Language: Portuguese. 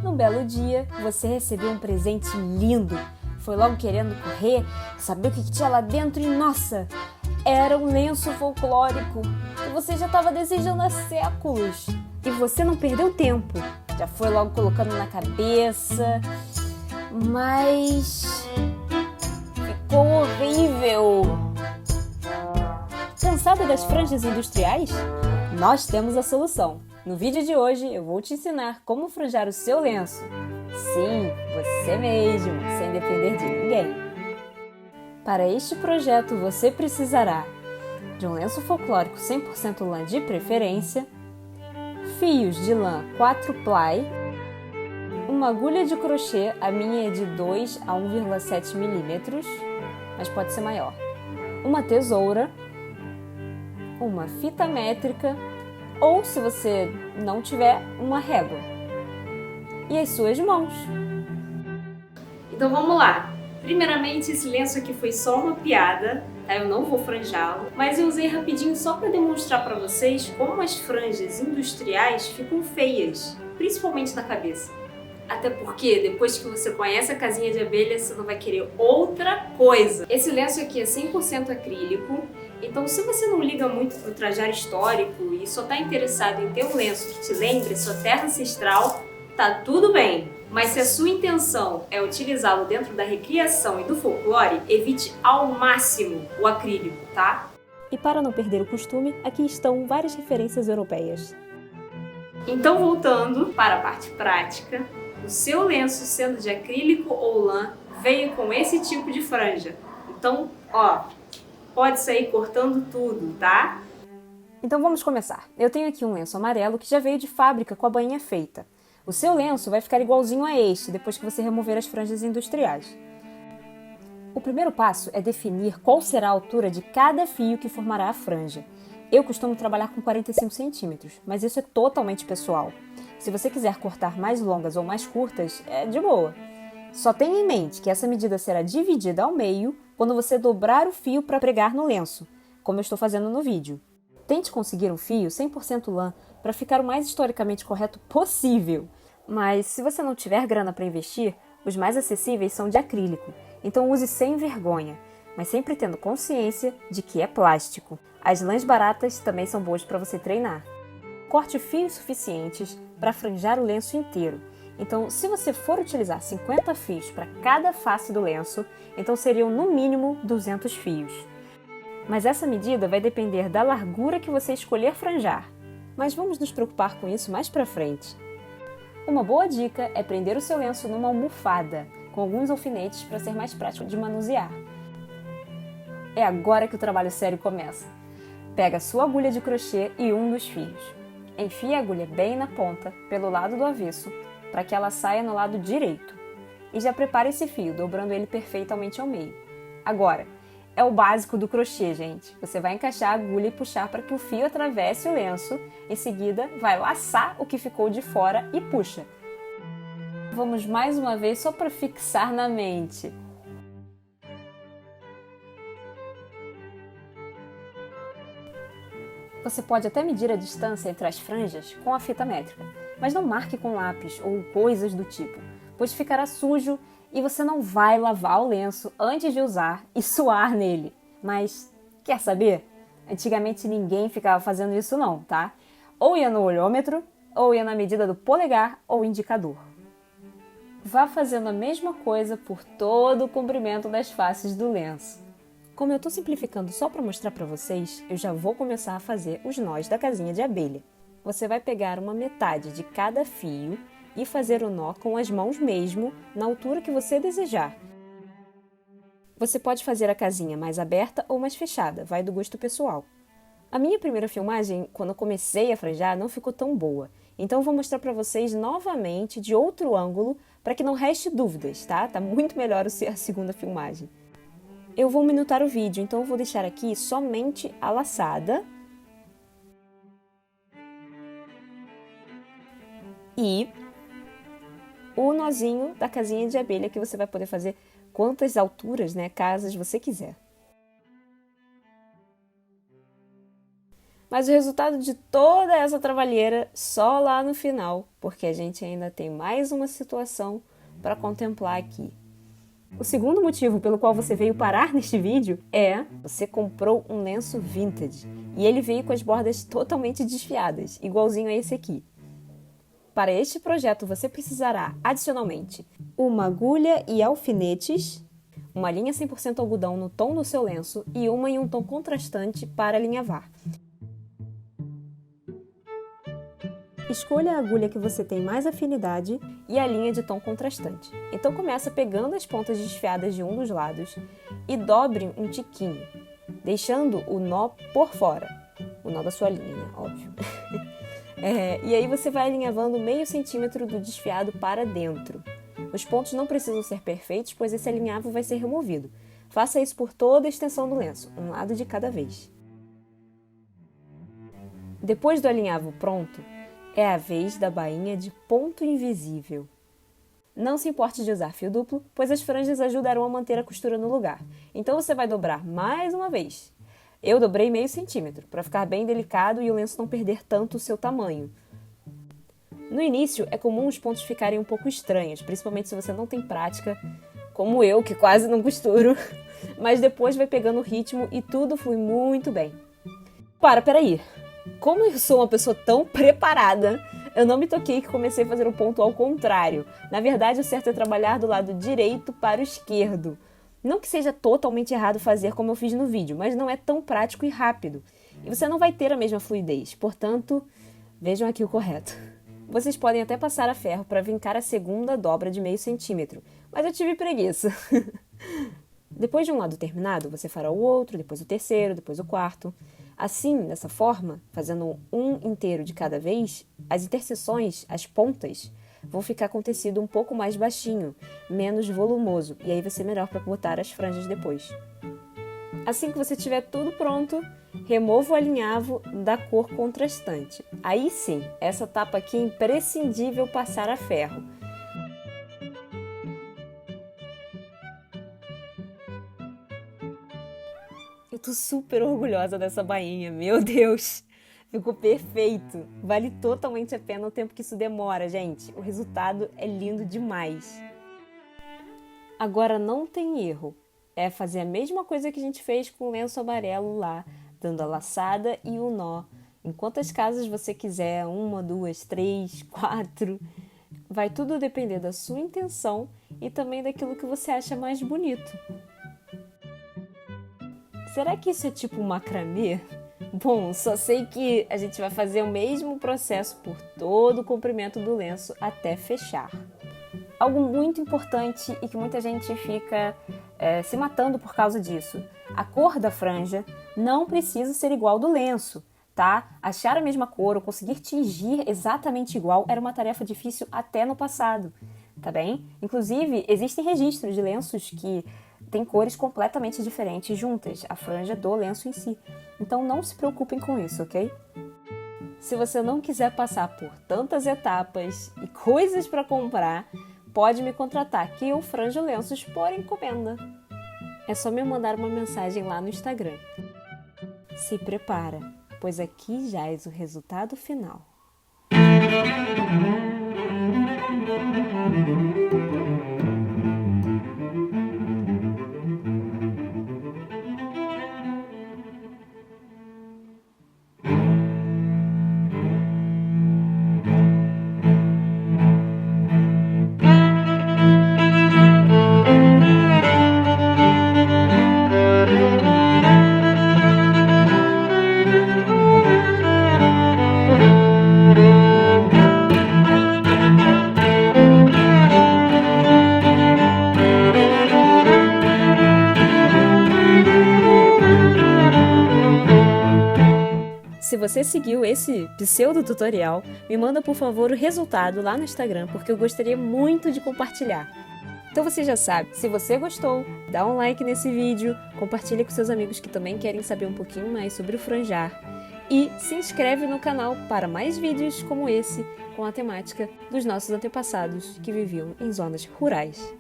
Num belo dia, você recebeu um presente lindo. Foi logo querendo correr, saber o que tinha lá dentro e, nossa, era um lenço folclórico que você já estava desejando há séculos. E você não perdeu tempo, já foi logo colocando na cabeça, mas ficou horrível. Cansada das franjas industriais? Nós temos a solução. No vídeo de hoje eu vou te ensinar como franjar o seu lenço. Sim, você mesmo, sem depender de ninguém. Para este projeto você precisará de um lenço folclórico 100% lã de preferência, fios de lã 4-ply, uma agulha de crochê, a minha é de 2 a 1,7 milímetros, mas pode ser maior, uma tesoura, uma fita métrica ou, se você não tiver, uma régua e as suas mãos. Então vamos lá! Primeiramente, esse lenço aqui foi só uma piada, tá? Eu não vou franjá-lo, mas eu usei rapidinho só para demonstrar para vocês como as franjas industriais ficam feias, principalmente na cabeça. Até porque depois que você conhece a casinha de abelha, você não vai querer outra coisa. Esse lenço aqui é 100% acrílico, então se você não liga muito pro trajar histórico e só está interessado em ter um lenço que te lembre sua terra ancestral, tá tudo bem. Mas se a sua intenção é utilizá-lo dentro da recriação e do folclore, evite ao máximo o acrílico, tá? E para não perder o costume, aqui estão várias referências europeias. Então, voltando para a parte prática, o seu lenço, sendo de acrílico ou lã, veio com esse tipo de franja. Então, ó, pode sair cortando tudo, tá? Então vamos começar. Eu tenho aqui um lenço amarelo que já veio de fábrica com a bainha feita. O seu lenço vai ficar igualzinho a este depois que você remover as franjas industriais. O primeiro passo é definir qual será a altura de cada fio que formará a franja. Eu costumo trabalhar com 45 centímetros, mas isso é totalmente pessoal. Se você quiser cortar mais longas ou mais curtas, é de boa. Só tenha em mente que essa medida será dividida ao meio quando você dobrar o fio para pregar no lenço, como eu estou fazendo no vídeo. Tente conseguir um fio 100% lã para ficar o mais historicamente correto possível. Mas se você não tiver grana para investir, os mais acessíveis são de acrílico, então use sem vergonha, mas sempre tendo consciência de que é plástico. As lãs baratas também são boas para você treinar. Corte fios suficientes para franjar o lenço inteiro. Então, se você for utilizar 50 fios para cada face do lenço, então seriam no mínimo 200 fios. Mas essa medida vai depender da largura que você escolher franjar. Mas vamos nos preocupar com isso mais para frente. Uma boa dica é prender o seu lenço numa almofada, com alguns alfinetes para ser mais prático de manusear. É agora que o trabalho sério começa. Pega a sua agulha de crochê e um dos fios. Enfie a agulha bem na ponta, pelo lado do avesso, para que ela saia no lado direito. E já prepare esse fio, dobrando ele perfeitamente ao meio. Agora, é o básico do crochê, gente. Você vai encaixar a agulha e puxar para que o fio atravesse o lenço. Em seguida, vai laçar o que ficou de fora e puxa. Vamos mais uma vez só para fixar na mente. Você pode até medir a distância entre as franjas com a fita métrica, mas não marque com lápis ou coisas do tipo, pois ficará sujo e você não vai lavar o lenço antes de usar e suar nele. Mas, quer saber? Antigamente ninguém ficava fazendo isso não, tá? Ou ia no olhômetro, ou ia na medida do polegar ou indicador. Vá fazendo a mesma coisa por todo o comprimento das faces do lenço. Como eu estou simplificando só para mostrar para vocês, eu já vou começar a fazer os nós da casinha de abelha. Você vai pegar uma metade de cada fio e fazer o nó com as mãos mesmo, na altura que você desejar. Você pode fazer a casinha mais aberta ou mais fechada, vai do gosto pessoal. A minha primeira filmagem, quando eu comecei a franjar, não ficou tão boa. Então eu vou mostrar para vocês novamente de outro ângulo, para que não reste dúvidas, tá? Tá muito melhor a segunda filmagem. Eu vou minutar o vídeo, então eu vou deixar aqui somente a laçada e o nozinho da casinha de abelha, que você vai poder fazer quantas alturas, casas você quiser. Mas o resultado de toda essa trabalheira só lá no final, porque a gente ainda tem mais uma situação para contemplar aqui. O segundo motivo pelo qual você veio parar neste vídeo é você comprou um lenço vintage e ele veio com as bordas totalmente desfiadas, igualzinho a esse aqui. Para este projeto você precisará, adicionalmente, uma agulha e alfinetes, uma linha 100% algodão no tom do seu lenço e uma em um tom contrastante para alinhavar. Escolha a agulha que você tem mais afinidade e a linha de tom contrastante. Então começa pegando as pontas desfiadas de um dos lados e dobre um tiquinho, deixando o nó por fora. O nó da sua linha, né? Óbvio. E aí você vai alinhavando meio centímetro do desfiado para dentro. Os pontos não precisam ser perfeitos, pois esse alinhavo vai ser removido. Faça isso por toda a extensão do lenço, um lado de cada vez. Depois do alinhavo pronto, é a vez da bainha de ponto invisível. Não se importe de usar fio duplo, pois as franjas ajudarão a manter a costura no lugar. Então você vai dobrar mais uma vez. Eu dobrei meio centímetro, para ficar bem delicado e o lenço não perder tanto o seu tamanho. No início, é comum os pontos ficarem um pouco estranhos, principalmente se você não tem prática, como eu, que quase não costuro. Mas depois vai pegando o ritmo e tudo flui muito bem. Peraí. Como eu sou uma pessoa tão preparada, eu não me toquei que comecei a fazer o ponto ao contrário. Na verdade, o certo é trabalhar do lado direito para o esquerdo. Não que seja totalmente errado fazer como eu fiz no vídeo, mas não é tão prático e rápido. E você não vai ter a mesma fluidez, portanto, vejam aqui o correto. Vocês podem até passar a ferro para vincar a segunda dobra de meio centímetro, mas eu tive preguiça. Depois de um lado terminado, você fará o outro, depois o terceiro, depois o quarto. Assim, dessa forma, fazendo um inteiro de cada vez, as interseções, as pontas, vão ficar com tecido um pouco mais baixinho, menos volumoso, e aí vai ser melhor para botar as franjas depois. Assim que você tiver tudo pronto, remova o alinhavo da cor contrastante. Aí sim, essa etapa aqui é imprescindível passar a ferro. Eu tô super orgulhosa dessa bainha, meu Deus! Ficou perfeito! Vale totalmente a pena o tempo que isso demora, gente. O resultado é lindo demais. Agora não tem erro. É fazer a mesma coisa que a gente fez com o lenço amarelo lá, dando a laçada e o nó. Em quantas casas você quiser, 1, 2, 3, 4. Vai tudo depender da sua intenção e também daquilo que você acha mais bonito. Será que isso é tipo um macramê? Bom, só sei que a gente vai fazer o mesmo processo por todo o comprimento do lenço até fechar. Algo muito importante e que muita gente fica se matando por causa disso. A cor da franja não precisa ser igual do lenço, tá? Achar a mesma cor ou conseguir tingir exatamente igual era uma tarefa difícil até no passado, tá bem? Inclusive, existem registros de lenços que tem cores completamente diferentes juntas, a franja do lenço em si. Então não se preocupem com isso, ok? Se você não quiser passar por tantas etapas e coisas para comprar, pode me contratar que eu franjo lenços por encomenda. É só me mandar uma mensagem lá no Instagram. Se prepara, pois aqui jaz o resultado final. Se você seguiu esse pseudo tutorial, me manda por favor o resultado lá no Instagram, porque eu gostaria muito de compartilhar. Então você já sabe, se você gostou, dá um like nesse vídeo, compartilha com seus amigos que também querem saber um pouquinho mais sobre o franjar e se inscreve no canal para mais vídeos como esse, com a temática dos nossos antepassados que viviam em zonas rurais.